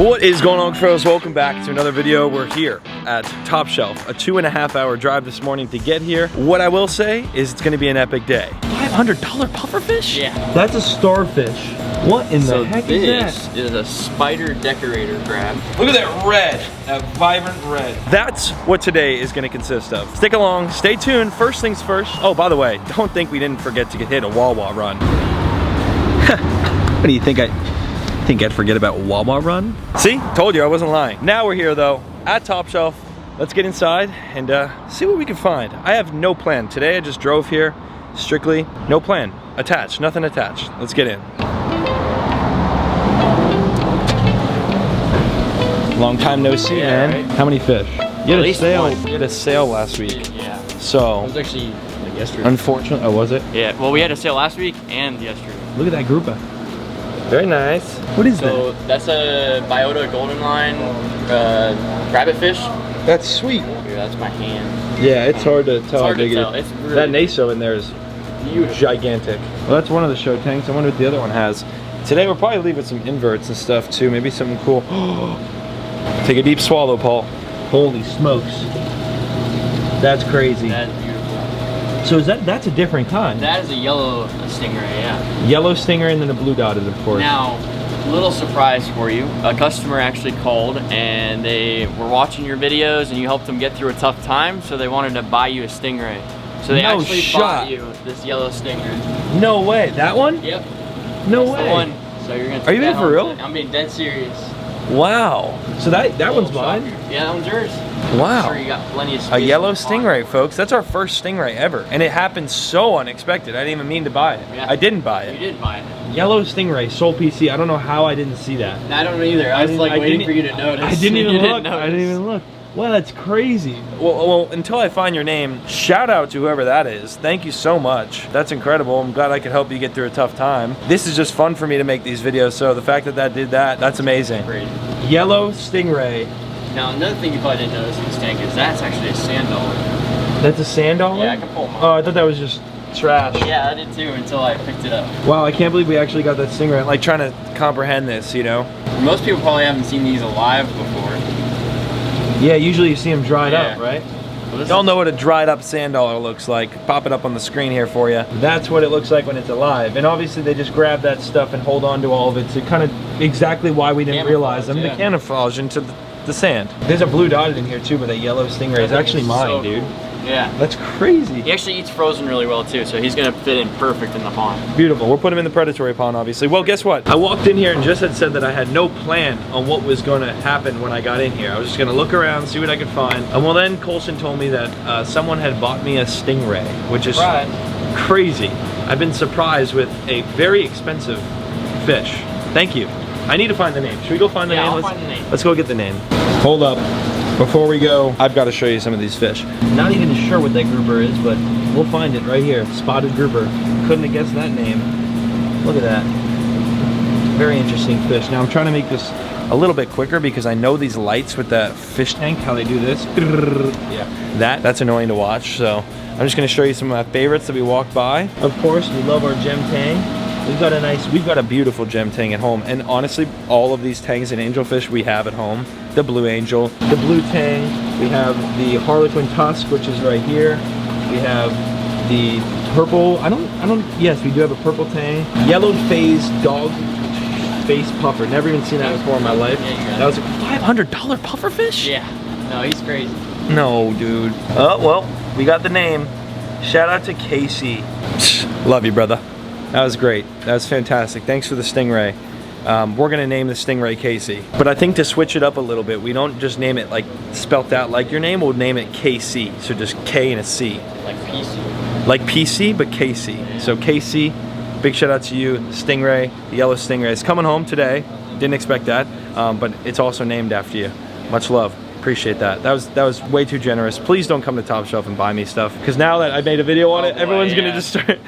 What is going on, Cuffaro? Welcome back to another video. We're here at Top Shelf. A 2.5-hour drive this morning to get here. What I will say is it's gonna be an epic day. $500 pufferfish? Yeah. That's a starfish. What in the heck is that? This is a spider decorator crab. Look at that red, that vibrant red. That's what today is gonna consist of. Stick along, stay tuned. First things first. Oh, by the way, don't think we didn't forget to hit a Wawa run. What do you think I'd forget about Wawa run? See, told you I wasn't lying. Now we're here though, at Top Shelf. Let's get inside and see what we can find. I have no plan. Today I just drove here, strictly no plan. Attached, nothing attached. Let's get in. Long time no see, yeah, man. Right? How many fish? You had a sale. One. You had a sale last week. Yeah. So. It was actually like yesterday. Unfortunately, oh, was it? Yeah. Well, we had a sale last week and yesterday. Look at that grouper. Very nice. What is that? So that's a biota golden line rabbit fish. That's sweet. Here, that's my hand. Yeah, it's hard to tell how big it is. It's really that naso in there is huge, gigantic. Well, that's one of the show tanks. I wonder what the other one has. Today we'll probably leave with some inverts and stuff too. Maybe something cool. Take a deep swallow, Paul. Holy smokes. That's crazy. That's beautiful. So is that's a different kind? That is a yellow stingray, yeah. Yellow stingray and then a blue dotted, of course. Now, little surprise for you. A customer actually called and they were watching your videos and you helped them get through a tough time, so they wanted to buy you a stingray. So they actually bought you this yellow stingray. No way. That one? Yep. No That's way. the one. So you're gonna take Are you being that for real? home. I'm being dead serious. Wow. So that one's mine? Yeah, that one's yours. Wow. I'm sure you got plenty of space. A yellow in the pond. stingray, folks. That's our first stingray ever. And it happened so unexpected. I didn't even mean to buy it. Yeah. I didn't buy it. You did buy it. Yellow stingray, Soul PC. I don't know how I didn't see that. I don't know either. I was like waiting for you to notice. I didn't even look. Notice. I didn't even look. Well, that's crazy. Well, until I find your name, shout out to whoever that is. Thank you so much. That's incredible. I'm glad I could help you get through a tough time. This is just fun for me to make these videos, so the fact that did that, that's amazing. Great. Yellow stingray. Now, another thing you probably didn't notice in this tank is that's actually a sand dollar. That's a sand dollar? Yeah, I can pull them Oh, I thought that was just trash. Yeah, I did too until I picked it up. Wow, I can't believe we actually got that stingray. I'm like trying to comprehend this, you know? Most people probably haven't seen these alive before. Yeah, usually you see them dried up, right? Well, Y'all know what a dried up sand dollar looks like. Pop it up on the screen here for you. That's what it looks like when it's alive. And obviously they just grab that stuff and hold on to all of it. So kind of exactly why we didn't realize them. Yeah. The camouflage into the sand. There's a blue dotted in here too, but that yellow stingray is actually mine, so dude. Cool. Yeah. That's crazy. He actually eats frozen really well too, so he's gonna fit in perfect in the pond. Beautiful. We'll put him in the predatory pond, obviously. Well, guess what? I walked in here and just had said that I had no plan on what was going to happen when I got in here. I was just going to look around, see what I could find. And well, then Colson told me that someone had bought me a stingray, which is crazy. I've been surprised with a very expensive fish. Thank you. I need to find the name. Should we go find the name? I'll find the name. Let's go get the name. Hold up. Before we go, I've got to show you some of these fish. Not even sure what that grouper is, but we'll find it right here. Spotted grouper. Couldn't have guessed that name. Look at that. Very interesting fish. Now I'm trying to make this a little bit quicker because I know these lights with that fish tank, how they do this. Yeah, that's annoying to watch. So I'm just going to show you some of my favorites that we walked by. Of course, we love our gem tang. We've got a beautiful gem tang at home, and honestly, all of these tangs and angelfish we have at home. The blue angel, the blue tang. We have the harlequin tusk, which is right here. We have the purple. Yes, we do have a purple tang. Yellow phase dog face puffer. Never even seen that before in my life. Yeah, that was a $500 pufferfish? Yeah. No, he's crazy. No, dude. Oh well, we got the name. Shout out to Casey. Love you, brother. That was great. That was fantastic. Thanks for the stingray. We're gonna name the stingray Casey. But I think to switch it up a little bit, we don't just name it like spelt out like your name, we'll name it KC. So just K and a C. Like PC. Like PC, but KC. Yeah. So KC, big shout out to you. Stingray, the yellow stingray is coming home today. Didn't expect that, but it's also named after you. Much love. Appreciate that. That was way too generous. Please don't come to Top Shelf and buy me stuff, because now that I made a video on it, everyone's gonna just start.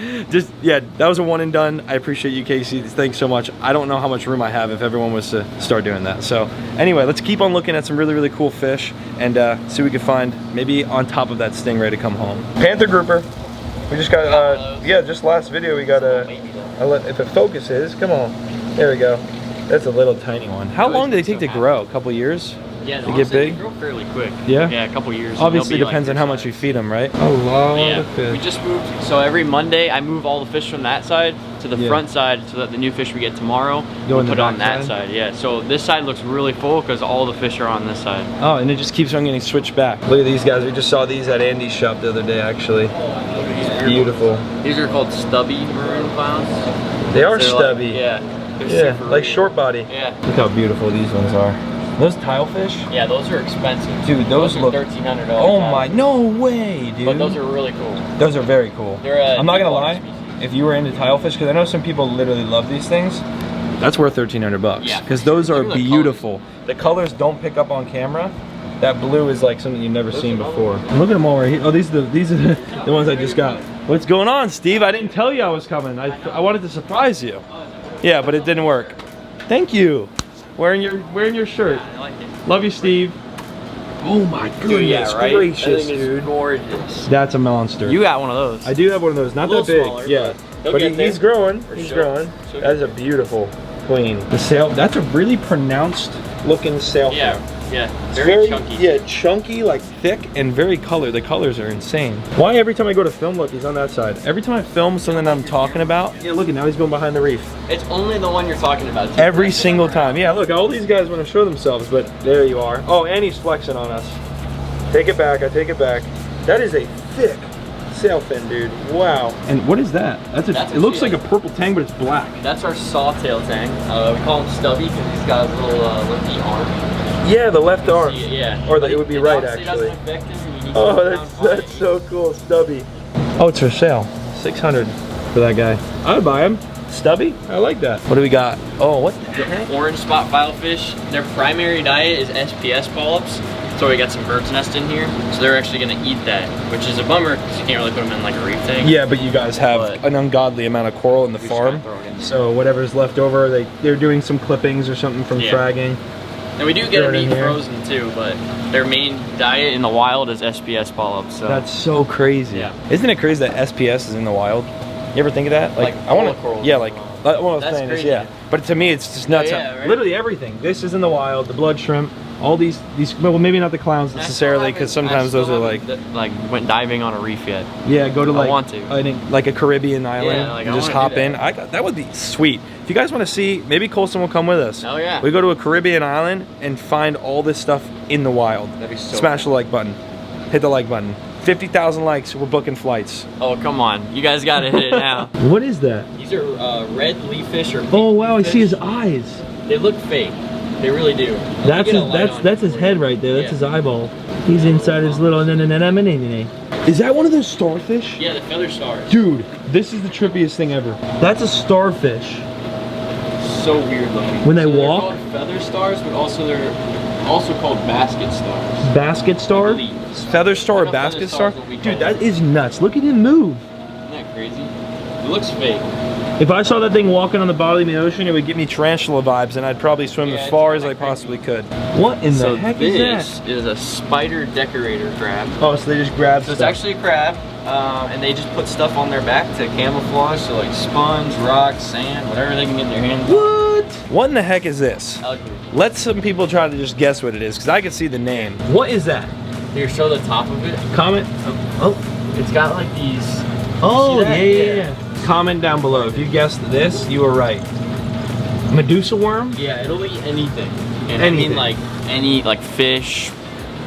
Yeah, that was a one and done. I appreciate you, Casey. Thanks so much. I don't know how much room I have if everyone was to start doing that. So anyway, let's keep on looking at some really cool fish and see what we can find maybe on top of that stingray to come home. Panther grouper. We just got yeah, just last video we got a. If it focuses, come on. There we go. That's a little tiny one. How long do they take to grow? A couple years? Yeah, they get big? They grow fairly quick. Yeah? Yeah, a couple years. Obviously depends on how much you feed them, right? A lot of fish. We just moved, so every Monday I move all the fish from that side to the front side so that the new fish we get tomorrow, we'll put on that side. Yeah, so this side looks really full because all the fish are on this side. Oh, and it just keeps on getting switched back. Look at these guys. We just saw these at Andy's shop the other day, actually. It's beautiful. These are called stubby maroon clowns. They are stubby. Yeah. Yeah, like short body. Yeah. Look how beautiful these ones are. Those tile fish? Yeah, those are expensive. Dude, those look $1,300. Oh my, no way, dude. But those are really cool. Those are very cool. I'm not gonna lie, species. if you were into tile fish, because I know some people literally love these things, that's worth $1,300. Yeah. Because those are Look at the beautiful. The colors don't pick up on camera. That blue is like something you've never seen before. And look at them all right here. Oh, these are the ones I just got. What's going on, Steve? I didn't tell you I was coming. I wanted to surprise you. Yeah, but it didn't work. Thank you. Wearing your shirt. I like it. Love you, Steve. Oh my goodness gracious, dude. Gorgeous. That's a monster. You got one of those. I do have one of those. Not that big. Smaller, yeah. But he's growing. He's growing. That is a beautiful queen. The sail. That's a really pronounced looking sailfin. Yeah. Yeah. Very chunky. Yeah, chunky, like thick, and very colored. The colors are insane. Why every time I go to film, look, he's on that side. Every time I film something I'm talking about, yeah, look at now he's going behind the reef. It's only the one you're talking about. Every single time. Yeah, look, all these guys want to show themselves, but there you are. Oh, and he's flexing on us. Take it back, I take it back. That is a thick sailfin, dude. Wow. And what is that? It looks like a purple tang, but it's black. That's our sawtail tang. We call him Stubby because he's got a little limpy arm. Yeah, the left arm. Yeah. Or it would be right, actually. Oh, that's so cool, Stubby. Oh, it's for sale. $600 for that guy. I would buy him. Stubby? I like that. What do we got? Oh, what the heck? Orange spot filefish. Their primary diet is SPS polyps. So we got some bird's nest in here. So they're actually gonna eat that, which is a bummer because you can't really put them in like a reef tank. Yeah, but you guys have an ungodly amount of coral in the farm. So whatever's left over, they're doing some clippings or something from fragging. And we do get them eat frozen too, but their main diet in the wild is SPS polyps. So. That's so crazy. Yeah. Isn't it crazy that SPS is in the wild? You ever think of that? Like I want to. Yeah, like what I was saying is, yeah. But to me, it's just nuts. Yeah, right? Literally everything. This is in the wild. The blood shrimp. All these. Well, maybe not the clowns necessarily, because sometimes those are like went diving on a reef yet. Yeah, go to like I want to. Like a Caribbean island. Yeah, like and just hop in. That would be sweet. If you guys want to see, maybe Colson will come with us. Oh yeah. We go to a Caribbean island and find all this stuff in the wild. That'd be so Smash the like button. Hit the like button. 50,000 likes. We're booking flights. Oh come on, you guys gotta hit it now. What is that? These are red leaf fish or. Oh wow, I see his eyes. They look fake. They really do. That's his head right there. That's his eyeball. He's inside his little anemone. Is that one of those starfish? Yeah, the feather stars. Dude, this is the trippiest thing ever. That's a starfish. So weird looking. When they walk? They're called feather stars, but also they're also called basket stars. Basket star? Feather star or basket star? Dude, that is nuts. Look at him move. Isn't that crazy? It looks fake. If I saw that thing walking on the bottom of the ocean, it would give me tarantula vibes, and I'd probably swim as far as I possibly could. What in the heck is that? This is a spider decorator crab. Oh, so they just grab stuff. So it's actually a crab, and they just put stuff on their back to camouflage, so like sponge, rocks, sand, whatever they can get their hands on. What? What in the heck is this? Ugly. Let some people try to just guess what it is, because I can see the name. What is that? Here, show the top of it. Comment. Oh. It's got like these. Oh, yeah. Comment down below. If you guessed this, you were right. Medusa worm? Yeah, it'll eat anything. And anything. I mean like fish,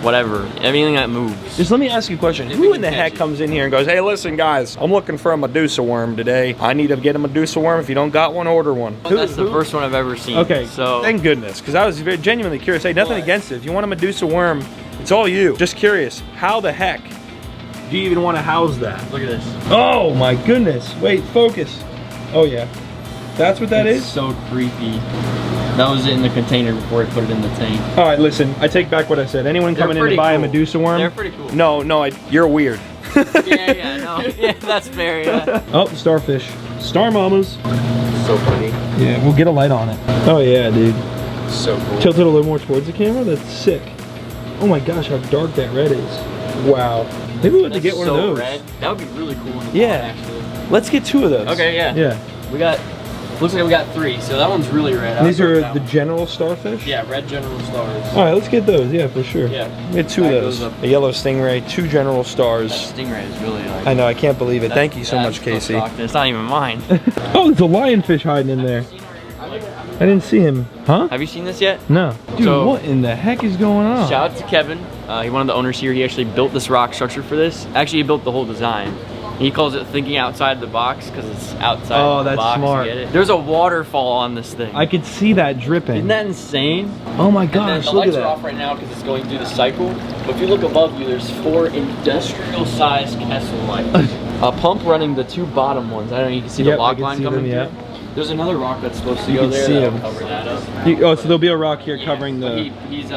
whatever. Anything that moves. Just let me ask you a question. Who in the heck comes in here and goes, hey, listen, guys, I'm looking for a Medusa worm today. I need to get a Medusa worm. If you don't got one, order one. That's the first one I've ever seen. Okay, so thank goodness, because I was very genuinely curious. Hey, nothing against it. If you want a Medusa worm, it's all you. Just curious, how the heck do you even want to house that? Look at this. Oh my goodness. Wait, focus. Oh yeah. That's what that is? So creepy. That was in the container before I put it in the tank. All right, listen, I take back what I said. Anyone coming in to buy a Medusa worm? They're pretty cool. No, you're weird. yeah, no. Yeah, that's fair, yeah. Oh, starfish. Star mamas. So pretty. Yeah, we'll get a light on it. Oh yeah, dude. So cool. Tilt it a little more towards the camera. That's sick. Oh my gosh, how dark that red is. Wow. Maybe we'll have to get one of those. Red. That would be really cool in the yeah. pond, actually. Let's get two of those. Okay, yeah. Yeah. We got Looks like we got 3, so that one's really red. These are the general starfish? Yeah, red general stars. All right, let's get those. Yeah, for sure. Yeah. We had 2 of those. A yellow stingray, 2 general stars. That stingray is really like... I know, I can't believe it. Thank you so much, Casey. It's not even mine. Oh, there's a lionfish hiding in there. I didn't see him. Huh? Have you seen this yet? No. Dude, So, what in the heck is going on? Shout out to Kevin. He's one of the owners here. He actually built this rock structure for this. Actually, he built the whole design. He calls it thinking outside the box because it's outside the box. Smart. Get it? There's a waterfall on this thing. I could see that dripping. Isn't that insane? Oh my And gosh, the look at lights are that. off right now because it's going through the cycle. But if you look above you, there's 4 industrial-sized Kessel lights. A pump running the 2 bottom ones. I don't know, you can see the log line coming through. There's another rock that's supposed to go there that'll cover that up. Oh, so there'll be a rock here covering the... He's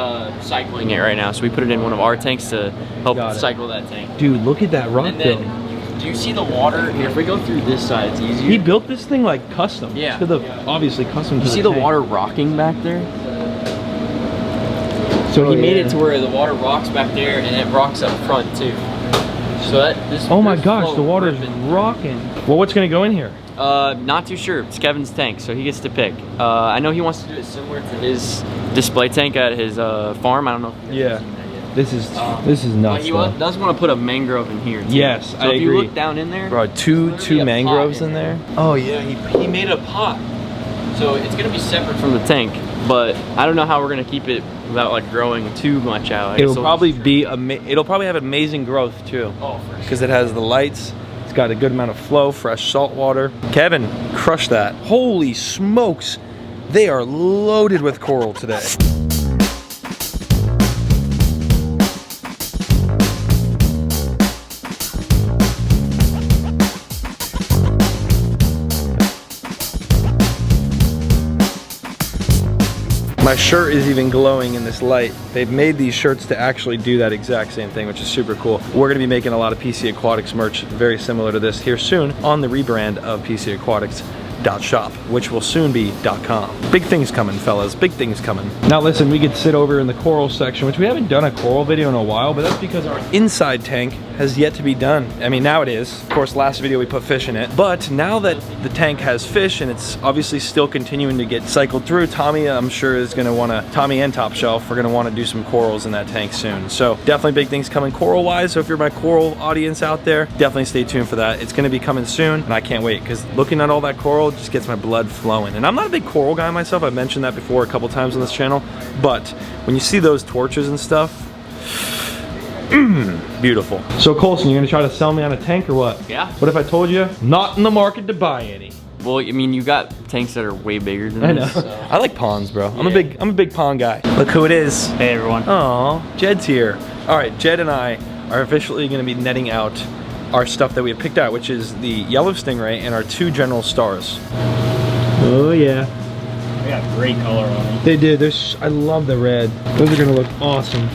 cycling it right now, so we put it in one of our tanks to help cycle that tank. Dude, look at that rock though. Do you see the water? Here, if we go through this side, it's easier. He built this thing like custom. Yeah. Obviously custom to You see the water rocking back there? So he made it to where the water rocks back there and it rocks up front too. So this. Oh my gosh, the water is rocking. Well, what's gonna go in here? Not too sure. It's Kevin's tank, so he gets to pick. I know he wants to do it similar to his display tank at his farm. I don't know. Yeah. This is nuts. But he does want to put a mangrove in here too. Yes, so I agree. if you look down in there, bro, two mangroves in there. Oh yeah, he made a pot. So it's gonna be separate from the tank, but I don't know how we're gonna keep it without like growing too much out. It'll probably have amazing growth too. Oh, for sure. Because it has the lights. It's got a good amount of flow, fresh salt water. Kevin, crush that. Holy smokes, they are loaded with coral today. My shirt is even glowing in this light. They've made these shirts to actually do that exact same thing, which is super cool. We're gonna be making a lot of PC Aquatics merch very similar to this here soon on the rebrand of PCAquatics.shop, which will soon be .com. Big things coming, fellas, big things coming. Now listen, we could sit over in the coral section, which we haven't done a coral video in a while, but that's because our inside tank has yet to be done. I mean, now it is. Of course, last video we put fish in it, but now that the tank has fish and it's obviously still continuing to get cycled through, Tommy, I'm sure is gonna wanna, Tommy and Top Shelf are gonna wanna do some corals in that tank soon. So definitely big things coming coral-wise. So if you're my coral audience out there, definitely stay tuned for that. It's gonna be coming soon, and I can't wait, because looking at all that coral just gets my blood flowing. And I'm not a big coral guy myself. I've mentioned that before a couple times on this channel, but when you see those torches and stuff, beautiful. So Colson, you're gonna try to sell me on a tank or what? Yeah. What if I told you not in the market to buy any? Well, I mean, you got tanks that are way bigger than I know. this. So. I like ponds, bro. Yeah. I'm a big pond guy. Look who it is. Hey everyone. Aw, Jed's here. All right, Jed and I are officially gonna be netting out our stuff that we have picked out, which is the yellow stingray and our 2 general stars. Oh yeah. They got great color on them. They did. I love the red. Those are gonna look awesome.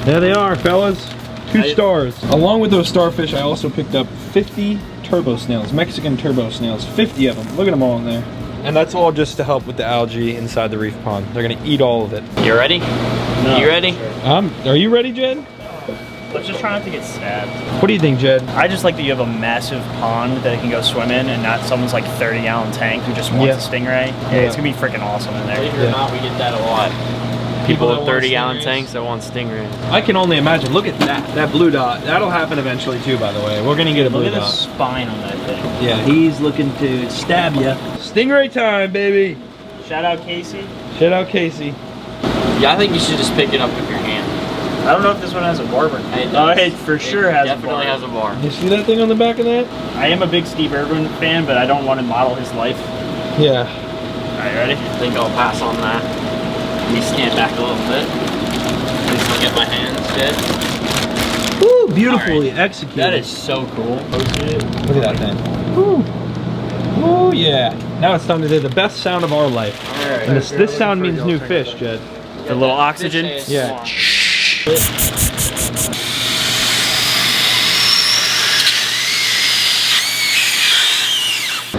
There they are, fellas. 2 stars. Along with those starfish, I also picked up 50 turbo snails, Mexican turbo snails, 50 of them. Look at them all in there. And that's all just to help with the algae inside the reef pond. They're gonna eat all of it. You ready? No, you ready? Are you ready, Jed? Let's just try not to get stabbed. What do you think, Jed? I just like that you have a massive pond that can go swim in and not someone's like 30-gallon tank who just wants a stingray. Yeah, it's gonna be freaking awesome in there. Believe it or not, we get that a lot. People with 30-gallon tanks that want stingrays. I can only imagine. Look at that blue dot. That'll happen eventually too, by the way. We're gonna get a blue Look at dot. the spine on that thing. Yeah, he's looking to stab you. Stingray time, baby. Shout out Casey. Shout out Casey. Yeah, I think you should just pick it up with your hand. I don't know if this one has a barber. Oh, it for sure has a bar. Definitely has a bar. You see that thing on the back of that? I am a big Steve Irwin fan, but I don't want to model his life. Yeah. Alright, ready? I think I'll pass on that. Let me stand back a little bit. Just look at my hands, Jed. Woo, beautifully executed. That is so cool. Look at that thing. Woo. Oh yeah. Now it's time to do the best sound of our life. Alright. And this sound means new fish, Jed. The little oxygen. Yeah.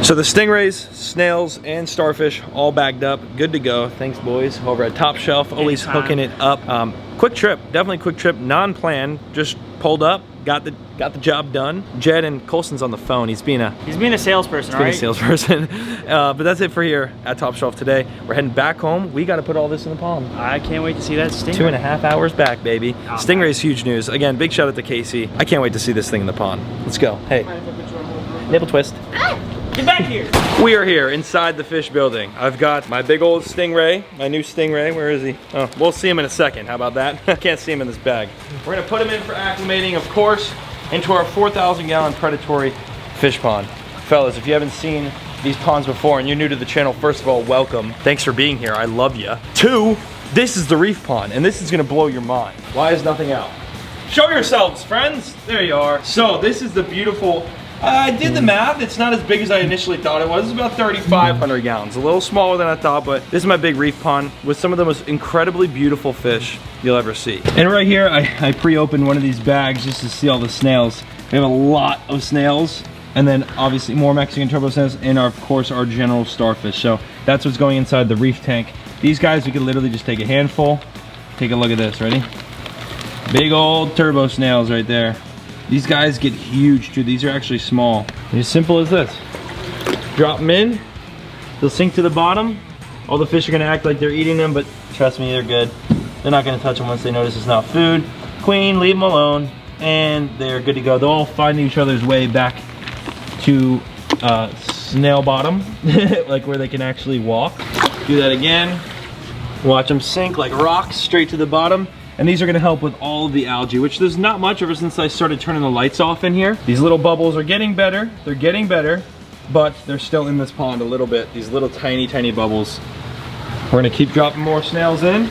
So the stingrays, snails, and starfish all bagged up, good to go. Thanks, boys. Over at Top Shelf, always Anytime. hooking it up. Quick trip, definitely quick trip, non-planned, just pulled up, got the job done. Jed and Colson's on the phone. He's being a salesperson, right? Being a salesperson. But that's it for here at Top Shelf today. We're heading back home. We got to put all this in the pond. I can't wait to see that stingray. 2.5 hours back, baby. Stingray's huge news. Again, big shout out to Casey. I can't wait to see this thing in the pond. Let's go. Hey, nipple twist. Get back here. We are here inside the fish building. I've got my big old Stingray, my new Stingray. Where is he? Oh, we'll see him in a second. How about that? I can't see him in this bag. We're gonna put him in for acclimating, of course, into our 4,000 gallon predatory fish pond. Fellas, if you haven't seen these ponds before and you're new to the channel, first of all, welcome. Thanks for being here, I love you. 2, this is the reef pond, and this is gonna blow your mind. Why is nothing out? Show yourselves, friends. There you are. So this is the beautiful, I did the math. It's not as big as I initially thought it was. It's about 3,500 gallons. A little smaller than I thought, but this is my big reef pond with some of the most incredibly beautiful fish you'll ever see. And right here, I pre-opened one of these bags just to see all the snails. We have a lot of snails, and then obviously more Mexican turbo snails, and of course our general starfish. So that's what's going inside the reef tank. These guys, we could literally just take a handful. Take a look at this, ready? Big old turbo snails right there. These guys get huge too. These are actually small. As simple as this. Drop them in, they'll sink to the bottom. All the fish are gonna act like they're eating them, but trust me, they're good. They're not gonna touch them once they notice it's not food. Queen, leave them alone, and they're good to go. They'll all find each other's way back to snail bottom, like where they can actually walk. Do that again. Watch them sink like rocks straight to the bottom. And these are gonna help with all of the algae, which there's not much ever since I started turning the lights off in here. These little bubbles are getting better. They're getting better, but they're still in this pond a little bit. These little tiny, tiny bubbles. We're gonna keep dropping more snails in.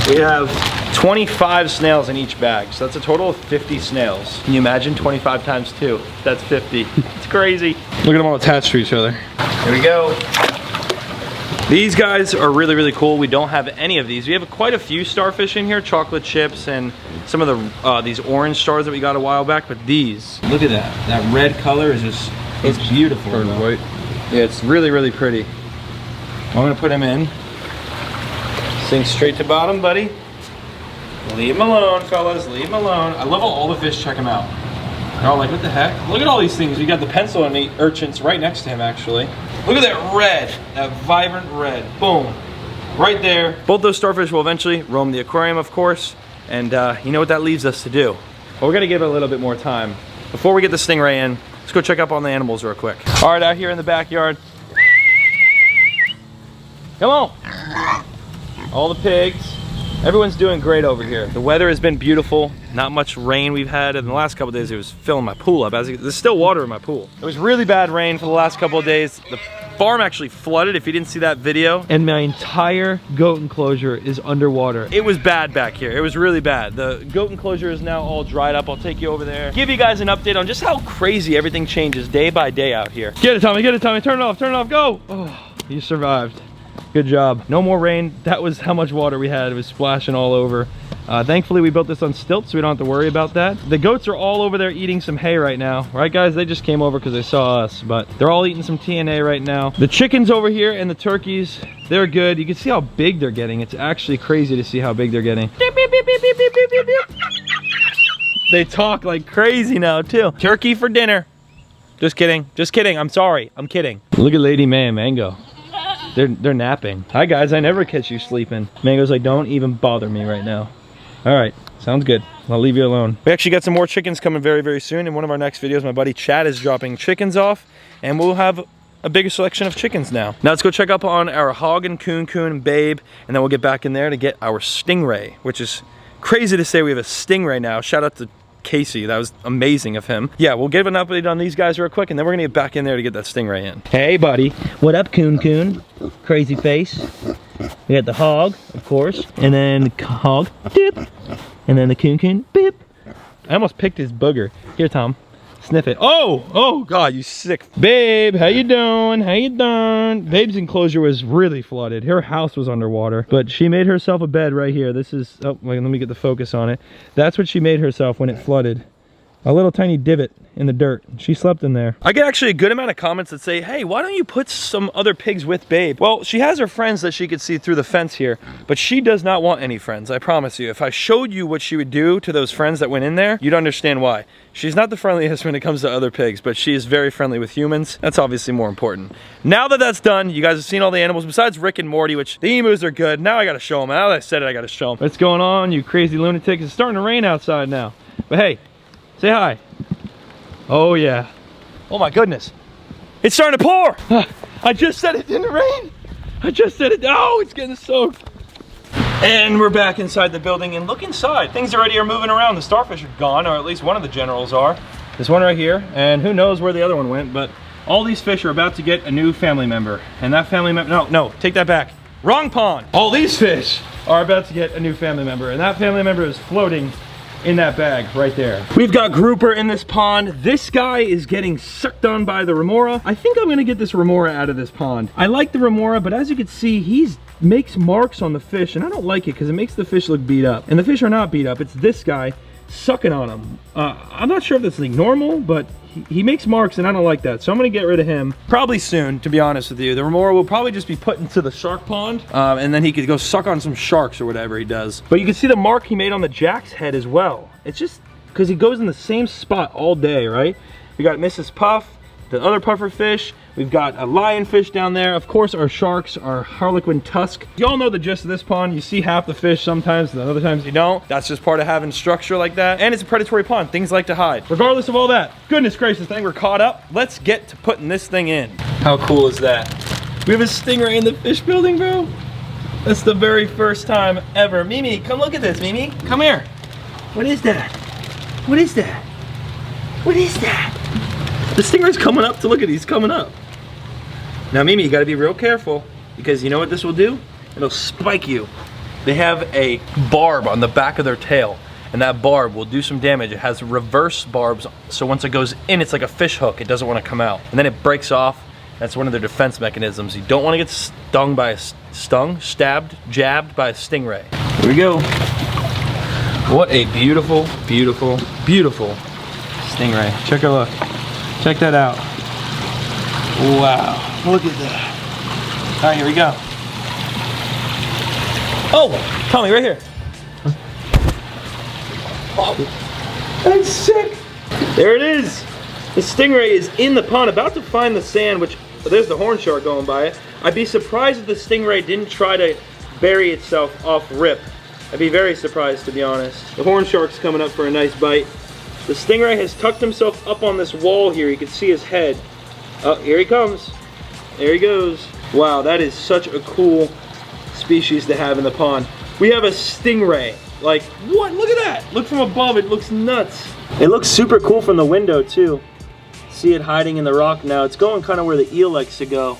We have 25 snails in each bag, so that's a total of 50 snails. Can you imagine 25 times 2? That's 50. It's crazy. Look at them all attached to each other. Here we go. These guys are really, really cool. We don't have any of these. We have quite a few starfish in here, chocolate chips and some of the these orange stars that we got a while back, but these, look at that. That red color is just, it's beautiful. White. Yeah, it's really, really pretty. I'm gonna put him in. Sink straight to bottom, buddy. Leave him alone, fellas, leave him alone. I love how all the fish check him out. They're all like, what the heck? Look at all these things. We got the pencil and the urchins right next to him, actually. Look at that red, that vibrant red. Boom, right there. Both those starfish will eventually roam the aquarium, of course. And you know what that leaves us to do? Well, we're gonna give it a little bit more time. Before we get the Stingray in, let's go check up on the animals real quick. All right, out here in the backyard. Come on. All the pigs. Everyone's doing great over here. The weather has been beautiful. Not much rain we've had. In the last couple of days, it was filling my pool up. There's still water in my pool. It was really bad rain for the last couple of days. The farm actually flooded, if you didn't see that video. And my entire goat enclosure is underwater. It was bad back here. It was really bad. The goat enclosure is now all dried up. I'll take you over there. Give you guys an update on just how crazy everything changes day by day out here. Get it, Tommy, get it, Tommy. Turn it off, go. Oh, you survived. Good job. No more rain. That was how much water we had. It was splashing all over. Thankfully, we built this on stilts, so we don't have to worry about that. The goats are all over there eating some hay right now. Right, guys? They just came over because they saw us, but they're all eating some TNA right now. The chickens over here and the turkeys, they're good. You can see how big they're getting. It's actually crazy to see how big they're getting. They talk like crazy now, too. Turkey for dinner. Just kidding. Just kidding. I'm sorry. I'm kidding. Look at Lady May and Mango. They're napping. Hi guys, I never catch you sleeping. Mango's like, don't even bother me right now. All right, sounds good. I'll leave you alone. We actually got some more chickens coming very, very soon. In one of our next videos, my buddy Chad is dropping chickens off, and we'll have a bigger selection of chickens now. Now let's go check up on our hog and coon and babe, and then we'll get back in there to get our Stingray, which is crazy to say we have a Stingray now. Shout out to Casey, that was amazing of him. Yeah, we'll give an update on these guys real quick, and then we're gonna get back in there to get that Stingray in. Hey buddy, what up coon? Crazy face. We got the hog, of course, and then the hog, dip, and then the coon, beep. I almost picked his booger. Here, Tom, sniff it. Oh God, you sick. Babe, how you doing? How you doing? Babe's enclosure was really flooded. Her house was underwater, but she made herself a bed right here. This is, oh, wait, let me get the focus on it. That's what she made herself when it flooded. a little tiny divot in the dirt. She slept in there. I get actually a good amount of comments that say, hey, why don't you put some other pigs with Babe? Well, she has her friends that she could see through the fence here, but she does not want any friends, I promise you. If I showed you what she would do to those friends that went in there, you'd understand why. She's not the friendliest when it comes to other pigs, but she is very friendly with humans. That's obviously more important. Now that that's done, you guys have seen all the animals besides Rick and Morty, which the emus are good. Now I gotta show them. Now that I said it, I gotta show them. What's going on, you crazy lunatics? It's starting to rain outside now. But hey, say hi. Oh yeah. Oh my goodness. It's starting to pour. I just said it didn't rain. I just said it. Oh, it's getting soaked. And we're back inside the building, and look inside. Things already are moving around. The starfish are gone, or at least one of the generals are. This one right here, and who knows where the other one went, but all these fish are about to get a new family member. And that family member, no, take that back. Wrong pond. All these fish are about to get a new family member, and that family member is floating in that bag right there. We've got grouper in this pond. This guy is getting sucked on by the remora. I think I'm gonna get this remora out of this pond. I like the remora, but as you can see, he's makes marks on the fish, and I don't like it because it makes the fish look beat up. And the fish are not beat up. It's this guy sucking on them. I'm not sure if that's like normal, but he makes marks, and I don't like that. So I'm gonna get rid of him probably soon, to be honest with you. The remora will probably just be put into the shark pond, and then he could go suck on some sharks or whatever he does. But you can see the mark he made on the Jack's head as well. It's just because he goes in the same spot all day, right? We got Mrs. Puff, the other puffer fish. We've got a lionfish down there. Of course, our sharks, our harlequin tusk. Y'all know the gist of this pond. You see half the fish sometimes, and other times you don't. That's just part of having structure like that. And it's a predatory pond. Things like to hide. Regardless of all that, goodness gracious, I think we're caught up. Let's get to putting this thing in. How cool is that? We have a stingray in the fish building, bro. That's the very first time ever. Mimi, come look at this, Mimi. Come here. What is that? What is that? What is that? The stingray's coming up to look at, he's coming up. Now Mimi, you gotta be real careful, because you know what this will do? It'll spike you. They have a barb on the back of their tail, and that barb will do some damage. It has reverse barbs, so once it goes in, it's like a fish hook. It doesn't want to come out. And then it breaks off. That's one of their defense mechanisms. You don't want to get stung by a stabbed, jabbed by a stingray. Here we go. What a beautiful, beautiful, beautiful stingray. Check a look. Check that out. Wow. Look at that. All right, here we go. Oh, Tommy, right here. Oh, that's sick. There it is. The stingray is in the pond, about to find the sand, which, there's the horn shark going by it. I'd be surprised if the stingray didn't try to bury itself off rip. I'd be very surprised, to be honest. The horn shark's coming up for a nice bite. The stingray has tucked himself up on this wall here. You can see his head. Oh, here he comes. There he goes. Wow, that is such a cool species to have in the pond. We have a stingray. Like, what? Look at that. Look from above, it looks nuts. It looks super cool from the window too. See it hiding in the rock now. It's going kind of where the eel likes to go.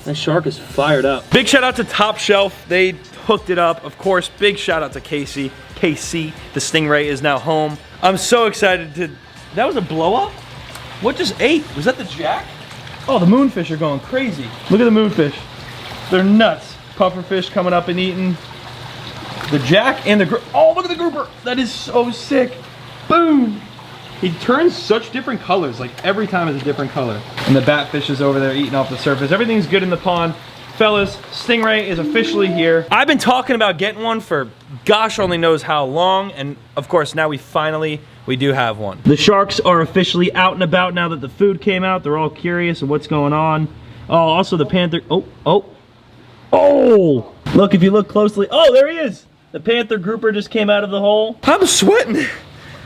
That shark is fired up. Big shout out to Top Shelf. They hooked it up. Of course, big shout out to Casey. KC, the stingray is now home. I'm so excited to, that was a blow up? What just ate? Was that the jack? Oh, the moonfish are going crazy. Look at the moonfish. They're nuts. Pufferfish coming up and eating. The jack and the oh, look at the grouper. That is so sick. Boom. He turns such different colors. Like every time is a different color. And the batfish is over there eating off the surface. Everything's good in the pond. Fellas, stingray is officially here. I've been talking about getting one for gosh only knows how long, and of course now we do have one. The sharks are officially out and about now that the food came out. They're all curious of what's going on. Oh, also the panther, oh! Look, if you look closely, oh, there he is! The panther grouper just came out of the hole. I'm sweating.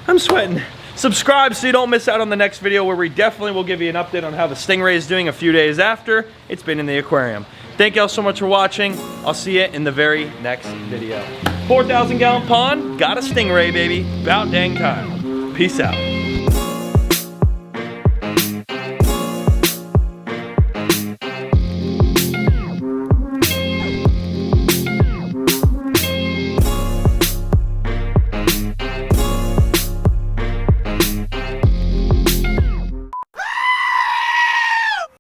I'm sweating. Subscribe so you don't miss out on the next video, where we definitely will give you an update on how the stingray is doing a few days after it's been in the aquarium. Thank y'all so much for watching. I'll see you in the very next video. 4,000 gallon pond, got a stingray, baby. About dang time. Peace out.